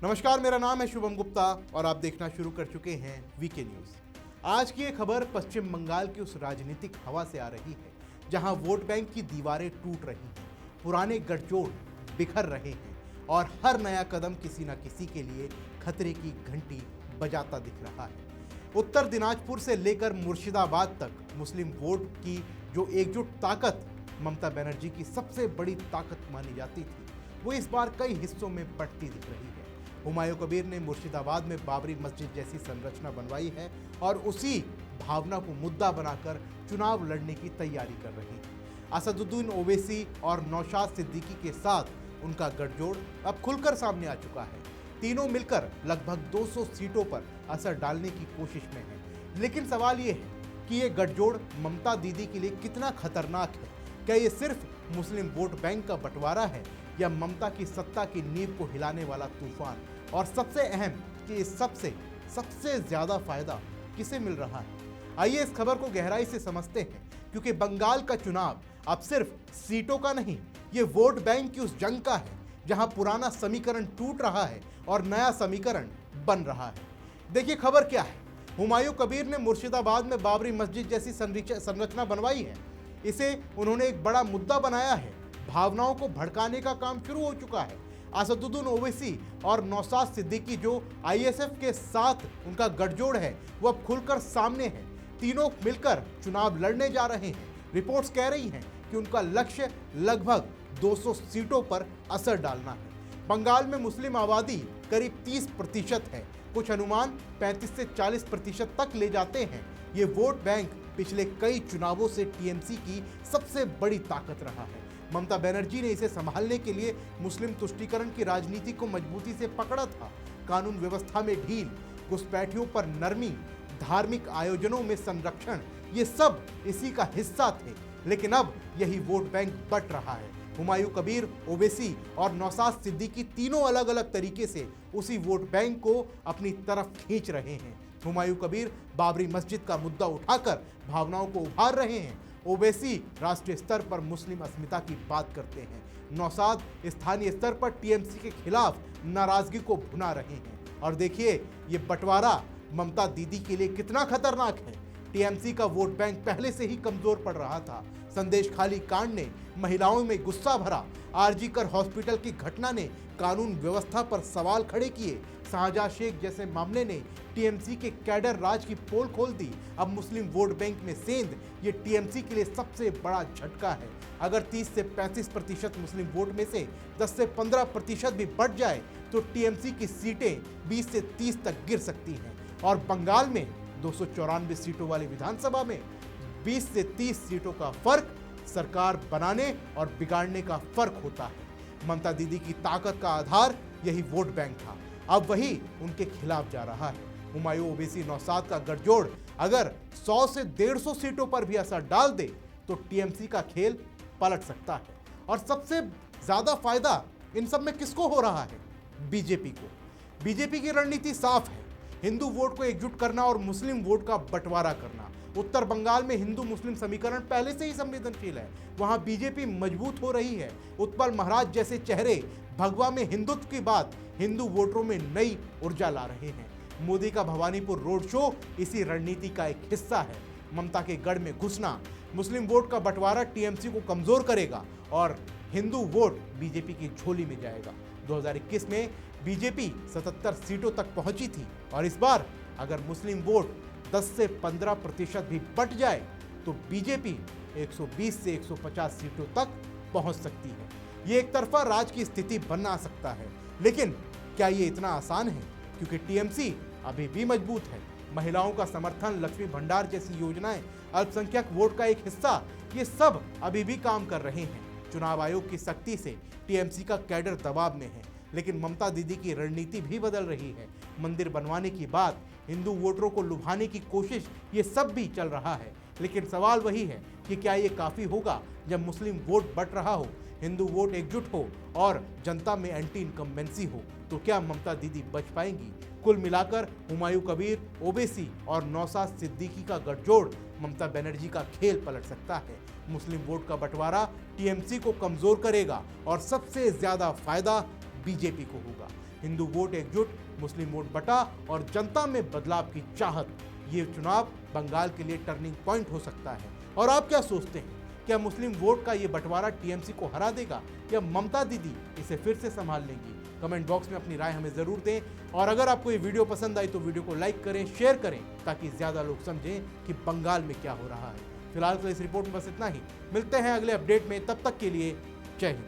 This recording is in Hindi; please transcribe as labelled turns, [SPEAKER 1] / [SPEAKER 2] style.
[SPEAKER 1] नमस्कार, मेरा नाम है शुभम गुप्ता और आप देखना शुरू कर चुके हैं वीके न्यूज। आज की ये खबर पश्चिम बंगाल की उस राजनीतिक हवा से आ रही है जहां वोट बैंक की दीवारें टूट रही हैं, पुराने गठजोड़ बिखर रहे हैं और हर नया कदम किसी न किसी के लिए खतरे की घंटी बजाता दिख रहा है। उत्तर दिनाजपुर से लेकर मुर्शिदाबाद तक मुस्लिम वोट की जो एकजुट ताकत ममता बनर्जी की सबसे बड़ी ताकत मानी जाती थी, वो इस बार कई हिस्सों में बढ़ती दिख रही है। हुमायूं कबीर ने मुर्शिदाबाद में बाबरी मस्जिद जैसी संरचना बनवाई है और उसी भावना को मुद्दा बनाकर चुनाव लड़ने की तैयारी कर रही है। असदुद्दीन ओवैसी और नौशाद सिद्दीकी के साथ उनका गठजोड़ अब खुलकर सामने आ चुका है। तीनों मिलकर लगभग 200 सीटों पर असर डालने की कोशिश में है। लेकिन सवाल ये है कि ये गठजोड़ ममता दीदी के लिए कितना खतरनाक है। क्या ये सिर्फ मुस्लिम वोट बैंक का बंटवारा है या ममता की सत्ता की नींव को हिलाने वाला तूफान? और सबसे अहम कि इस सबसे ज्यादा फायदा किसे मिल रहा है? आइए इस खबर को गहराई से समझते हैं, क्योंकि बंगाल का चुनाव अब सिर्फ सीटों का नहीं, ये वोट बैंक की उस जंग का है जहां पुराना समीकरण टूट रहा है और नया समीकरण बन रहा है। देखिए खबर क्या है। हुमायूं कबीर ने मुर्शिदाबाद में बाबरी मस्जिद जैसी संरचना बनवाई है। इसे उन्होंने एक बड़ा मुद्दा बनाया है। भावनाओं को भड़काने का काम शुरू हो चुका है। असदुद्दीन ओवैसी और नौशाद सिद्दीकी जो आईएसएफ के साथ उनका गठजोड़ है, वो अब खुलकर सामने है। तीनों मिलकर चुनाव लड़ने जा रहे हैं। रिपोर्ट्स कह रही हैं कि उनका लक्ष्य लगभग 200 सीटों पर असर डालना है। बंगाल में मुस्लिम आबादी करीब 30% है। कुछ अनुमान 35 से 40% तक ले जाते हैं। ये वोट बैंक पिछले कई चुनावों से टीएमसी की सबसे बड़ी ताकत रहा है। ममता बनर्जी ने इसे संभालने के लिए मुस्लिम तुष्टीकरण की राजनीति को मजबूती से पकड़ा था। कानून व्यवस्था में ढील, घुसपैठियों पर नरमी, धार्मिक आयोजनों में संरक्षण, ये सब इसी का हिस्सा थे। लेकिन अब यही वोट बैंक बट रहा है। हुमायूं कबीर, ओवैसी और नौशाद सिद्दीकी तीनों अलग अलग तरीके से उसी वोट बैंक को अपनी तरफ खींच रहे हैं। हुमायूं कबीर बाबरी मस्जिद का मुद्दा उठाकर भावनाओं को उभार रहे हैं। ओवैसी राष्ट्रीय स्तर पर मुस्लिम अस्मिता की बात करते हैं। नौशाद स्थानीय स्तर पर टीएमसी के खिलाफ नाराजगी को भुना रहे हैं। और देखिए ये बंटवारा ममता दीदी के लिए कितना खतरनाक है। टीएमसी का वोट बैंक पहले से ही कमजोर पड़ रहा था। संदेश खाली कांड ने महिलाओं में गुस्सा भरा। आरजीकर हॉस्पिटल की घटना ने कानून व्यवस्था पर सवाल खड़े किए। शाहजहां शेख जैसे मामले ने टीएमसी के कैडर राज की पोल खोल दी। अब मुस्लिम वोट बैंक में सेंध, ये टीएमसी के लिए सबसे बड़ा झटका है। अगर 30 से 35% मुस्लिम वोट में से 10 से 15% भी बढ़ जाए तो टीएमसी की सीटें 20 से 30 तक गिर सकती हैं। और बंगाल में 294 सीटों वाली विधानसभा में 20 से 30 सीटों का फर्क सरकार बनाने और बिगाड़ने का फर्क होता है। ममता दीदी की ताकत का आधार यही वोट बैंक था, अब वही उनके खिलाफ जा रहा है। हुमायूं ओवैसी नौशाद का गठजोड़ अगर 100 से 150 सीटों पर भी असर डाल दे तो टीएमसी का खेल पलट सकता है। और सबसे ज्यादा फायदा इन सब में किसको हो रहा है? बीजेपी को। बीजेपी की रणनीति साफ है, हिंदू वोट को एकजुट करना और मुस्लिम वोट का बंटवारा करना। उत्तर बंगाल में हिंदू मुस्लिम समीकरण पहले से ही संवेदनशील है, वहां बीजेपी मजबूत हो रही है। उत्पल महाराज जैसे चेहरे भगवा में हिंदुत्व की बात हिंदू वोटरों में नई ऊर्जा ला रहे हैं। मोदी का भवानीपुर रोड शो इसी रणनीति का एक हिस्सा है। ममता के गढ़ में घुसना मुस्लिम वोट का बंटवारा टीएमसी को कमजोर करेगा और हिंदू वोट बीजेपी की झोली में जाएगा। 2021 में बीजेपी 77 सीटों तक पहुंची थी और इस बार अगर मुस्लिम वोट 10 से 15% भी बट जाए तो बीजेपी 120 से 150 सीटों तक पहुंच सकती है। ये एक तरफा राज की स्थिति बना सकता है, लेकिन क्या ये इतना आसान है? क्योंकि टीएमसी अभी भी मजबूत है। महिलाओं का समर्थन, लक्ष्मी भंडार जैसी योजनाएं, अल्पसंख्यक वोट का एक हिस्सा, ये सब अभी भी काम कर रहे हैं। चुनाव आयोग की सख्ती से टीएमसी का कैडर दबाव में है, लेकिन ममता दीदी की रणनीति भी बदल रही है। मंदिर बनवाने की बात, हिंदू वोटरों को लुभाने की कोशिश, ये सब भी चल रहा है। लेकिन सवाल वही है कि क्या ये काफी होगा? जब मुस्लिम वोट बट रहा हो, हिंदू वोट एकजुट हो और जनता में एंटी इनकम्बेंसी हो, तो क्या ममता दीदी बच पाएंगी? कुल मिलाकर हुमायूं कबीर, ओवैसी और नौशाद सिद्दीकी का गठजोड़ ममता बनर्जी का खेल पलट सकता है। मुस्लिम वोट का बंटवारा टीएमसी को कमजोर करेगा और सबसे ज्यादा फायदा बीजेपी को होगा। हिंदू वोट एकजुट, मुस्लिम वोट बटा और जनता में बदलाव की चाहत, ये चुनाव बंगाल के लिए टर्निंग पॉइंट हो सकता है। और आप क्या सोचते हैं, क्या मुस्लिम वोट का ये बंटवारा टीएमसी को हरा देगा या ममता दीदी इसे फिर से संभाल लेंगी? कमेंट बॉक्स में अपनी राय हमें जरूर दें और अगर आपको ये वीडियो पसंद आई तो वीडियो को लाइक करें, शेयर करें ताकि ज्यादा लोग समझें कि बंगाल में क्या हो रहा है। फिलहाल तो इस रिपोर्ट में बस इतना ही। मिलते हैं अगले अपडेट में, तब तक के लिए जय हिंद।